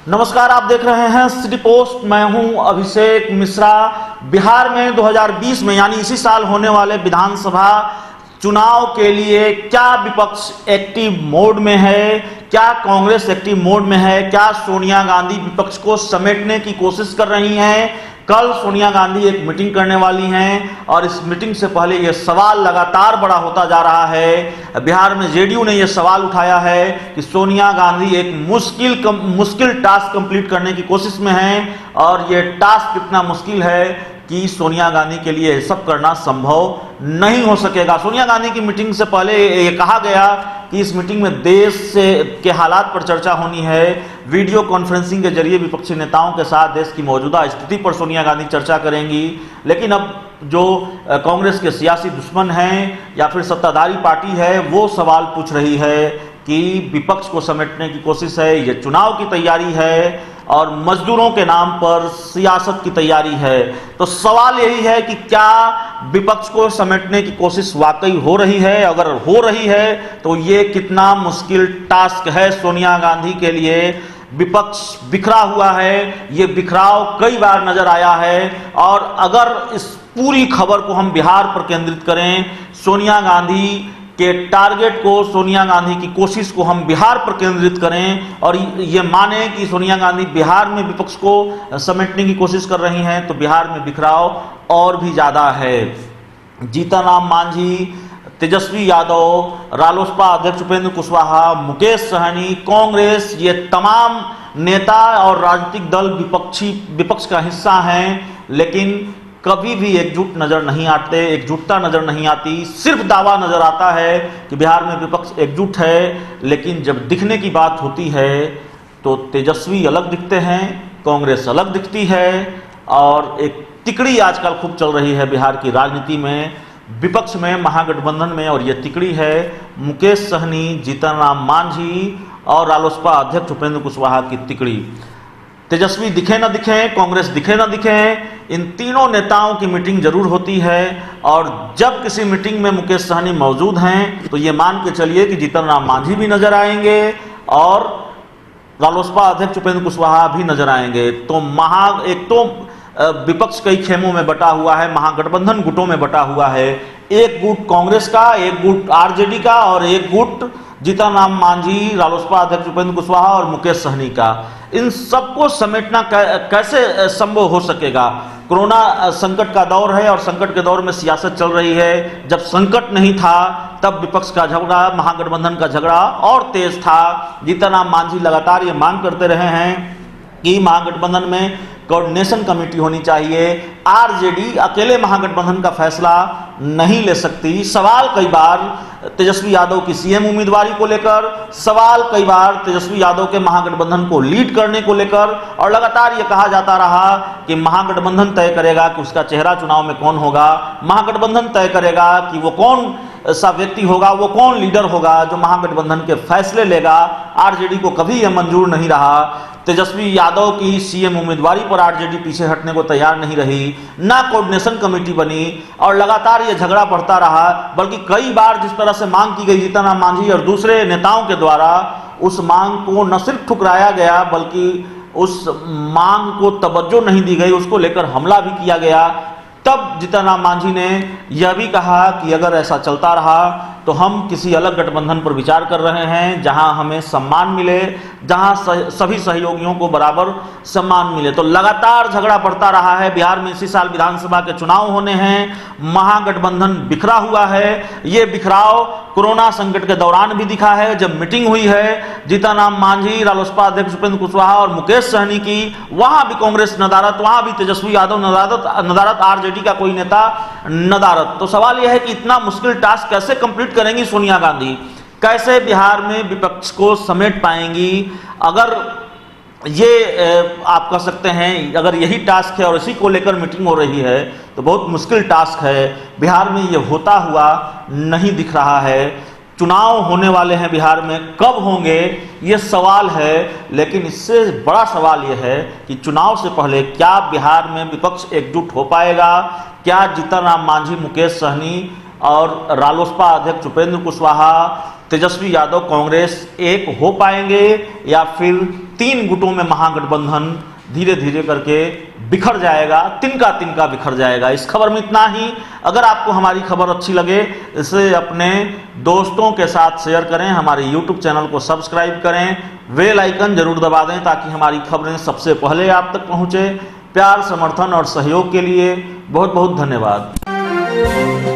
नमस्कार, आप देख रहे हैं सिटी पोस्ट। मैं हूं अभिषेक मिश्रा। बिहार में 2020 में यानी इसी साल होने वाले विधानसभा चुनाव के लिए क्या विपक्ष एक्टिव मोड में है, क्या कांग्रेस एक्टिव मोड में है, क्या सोनिया गांधी विपक्ष को समेटने की कोशिश कर रही हैं। कल सोनिया गांधी एक मीटिंग करने वाली हैं और इस मीटिंग से पहले यह सवाल लगातार बड़ा होता जा रहा है। बिहार में जेडीयू ने यह सवाल उठाया है कि सोनिया गांधी एक मुश्किल टास्क कंप्लीट करने की कोशिश में हैं और यह टास्क कितना मुश्किल है कि सोनिया गांधी के लिए सब करना संभव नहीं हो सकेगा। सोनिया गांधी की मीटिंग से पहले ये कहा गया कि इस मीटिंग में देश के हालात पर चर्चा होनी है। वीडियो कॉन्फ्रेंसिंग के जरिए विपक्षी नेताओं के साथ देश की मौजूदा स्थिति पर सोनिया गांधी चर्चा करेंगी। लेकिन अब जो कांग्रेस के सियासी दुश्मन हैं या फिर सत्ताधारी पार्टी है वो सवाल पूछ रही है कि विपक्ष को समेटने की कोशिश है, ये चुनाव की तैयारी है और मजदूरों के नाम पर सियासत की तैयारी है। तो सवाल यही है कि क्या विपक्ष को समेटने की कोशिश वाकई हो रही है? अगर हो रही है तो ये कितना मुश्किल टास्क है सोनिया गांधी के लिए। विपक्ष बिखरा हुआ है, ये बिखराव कई बार नजर आया है और अगर इस पूरी खबर को हम बिहार पर केंद्रित करें, सोनिया गांधी के टारगेट को, सोनिया गांधी की कोशिश को हम बिहार पर केंद्रित करें और ये माने कि सोनिया गांधी बिहार में विपक्ष को समेटने की कोशिश कर रही हैं, तो बिहार में बिखराव और भी ज़्यादा है। जीतनराम मांझी, तेजस्वी यादव, रालोसपा अध्यक्ष उपेंद्र कुशवाहा, मुकेश सहनी, कांग्रेस, ये तमाम नेता और राजनीतिक दल विपक्ष का हिस्सा हैं, लेकिन कभी भी एकजुट नजर नहीं आते, एकजुटता नजर नहीं आती। सिर्फ दावा नजर आता है कि बिहार में विपक्ष एकजुट है, लेकिन जब दिखने की बात होती है तो तेजस्वी अलग दिखते हैं, कांग्रेस अलग दिखती है और एक तिकड़ी आजकल खूब चल रही है बिहार की राजनीति में, विपक्ष में, महागठबंधन में, और यह तिकड़ी है मुकेश सहनी, जीतनराम मांझी और रालोसपा अध्यक्ष उपेंद्र कुशवाहा की तिकड़ी। तेजस्वी दिखे न दिखे, कांग्रेस दिखे न दिखे, इन तीनों नेताओं की मीटिंग जरूर होती है और जब किसी मीटिंग में मुकेश सहनी मौजूद हैं तो ये मान के चलिए कि जीतनराम मांझी भी नजर आएंगे और रालोसपा अध्यक्ष उपेंद्र कुशवाहा भी नजर आएंगे। तो एक तो विपक्ष कई खेमों में बटा हुआ है, महागठबंधन गुटों में बटा हुआ है। एक गुट कांग्रेस का, एक गुट आरजेडी का और एक गुट जीतनराम मांझी, रालोसपा अध्यक्ष उपेंद्र कुशवाहा और मुकेश सहनी का। इन सबको समेटना कैसे संभव हो सकेगा? कोरोना संकट का दौर है और संकट के दौर में सियासत चल रही है। जब संकट नहीं था तब विपक्ष का झगड़ा, महागठबंधन का झगड़ा और तेज था। जीतनराम मांझी लगातार ये मांग करते रहे हैं कि महागठबंधन में कोऑर्डिनेशन कमेटी होनी चाहिए। आरजेडी अकेले महागठबंधन का फैसला नहीं ले सकती। सवाल कई बार तेजस्वी यादव की सीएम उम्मीदवारी को लेकर, सवाल कई बार तेजस्वी यादव के महागठबंधन को लीड करने को लेकर, और लगातार ये कहा जाता रहा कि महागठबंधन तय करेगा कि उसका चेहरा चुनाव में कौन होगा, महागठबंधन तय करेगा कि वो कौन सा व्यक्ति होगा, वो कौन लीडर होगा जो महागठबंधन के फैसले लेगा। आरजेडी को कभी यह मंजूर नहीं रहा। तेजस्वी यादव की सीएम उम्मीदवारी पर आरजेडी पीछे हटने को तैयार नहीं रही, ना कोऑर्डिनेशन कमेटी बनी और लगातार ये झगड़ा बढ़ता रहा। बल्कि कई बार जिस तरह से मांग की गई जीतनराम मांझी और दूसरे नेताओं के द्वारा, उस मांग को न सिर्फ ठुकराया गया बल्कि उस मांग को तवज्जो नहीं दी गई, उसको लेकर हमला भी किया गया। तब जीतनराम मांझी ने यह भी कहा कि अगर ऐसा चलता रहा तो हम किसी अलग गठबंधन पर विचार कर रहे हैं जहां हमें सम्मान मिले, जहां सभी सहयोगियों को बराबर सम्मान मिले। तो लगातार झगड़ा बढ़ता रहा है। बिहार में इसी साल विधानसभा के चुनाव होने हैं, महागठबंधन बिखरा हुआ है। ये बिखराव कोरोना संकट के दौरान भी दिखा है। जब मीटिंग हुई है जीतनराम मांझी, रालोसपा अध्यक्ष उपेंद्र कुशवाहा और मुकेश सहनी की, वहां भी कांग्रेस नदारत, वहां भी तेजस्वी यादव नदारत, आरजेडी का कोई नेता नदारत। तो सवाल यह है कि इतना मुश्किल टास्क कैसे कंप्लीट करेंगी सोनिया गांधी, कैसे बिहार में विपक्ष को समेट पाएंगी? अगर ये आप कह सकते हैं अगर यही टास्क है और इसी को लेकर मीटिंग हो रही है तो बहुत मुश्किल टास्क है। बिहार में ये होता हुआ नहीं दिख रहा है। चुनाव होने वाले हैं बिहार में, कब होंगे ये सवाल है, लेकिन इससे बड़ा सवाल यह है कि चुनाव से पहले क्या बिहार में विपक्ष एकजुट हो पाएगा? क्या जीतनराम मांझी, मुकेश सहनी और रालोसपा अध्यक्ष उपेंद्र कुशवाहा तेजस्वी यादव कांग्रेस एक हो पाएंगे या फिर 3 गुटों में महागठबंधन धीरे धीरे करके बिखर जाएगा, तिनका तिनका बिखर जाएगा। इस खबर में इतना ही। अगर आपको हमारी खबर अच्छी लगे इसे अपने दोस्तों के साथ शेयर करें, हमारे YouTube चैनल को सब्सक्राइब करें, बेल आइकन जरूर दबा दें ताकि हमारी खबरें सबसे पहले आप तक पहुंचे। प्यार, समर्थन और सहयोग के लिए बहुत बहुत धन्यवाद।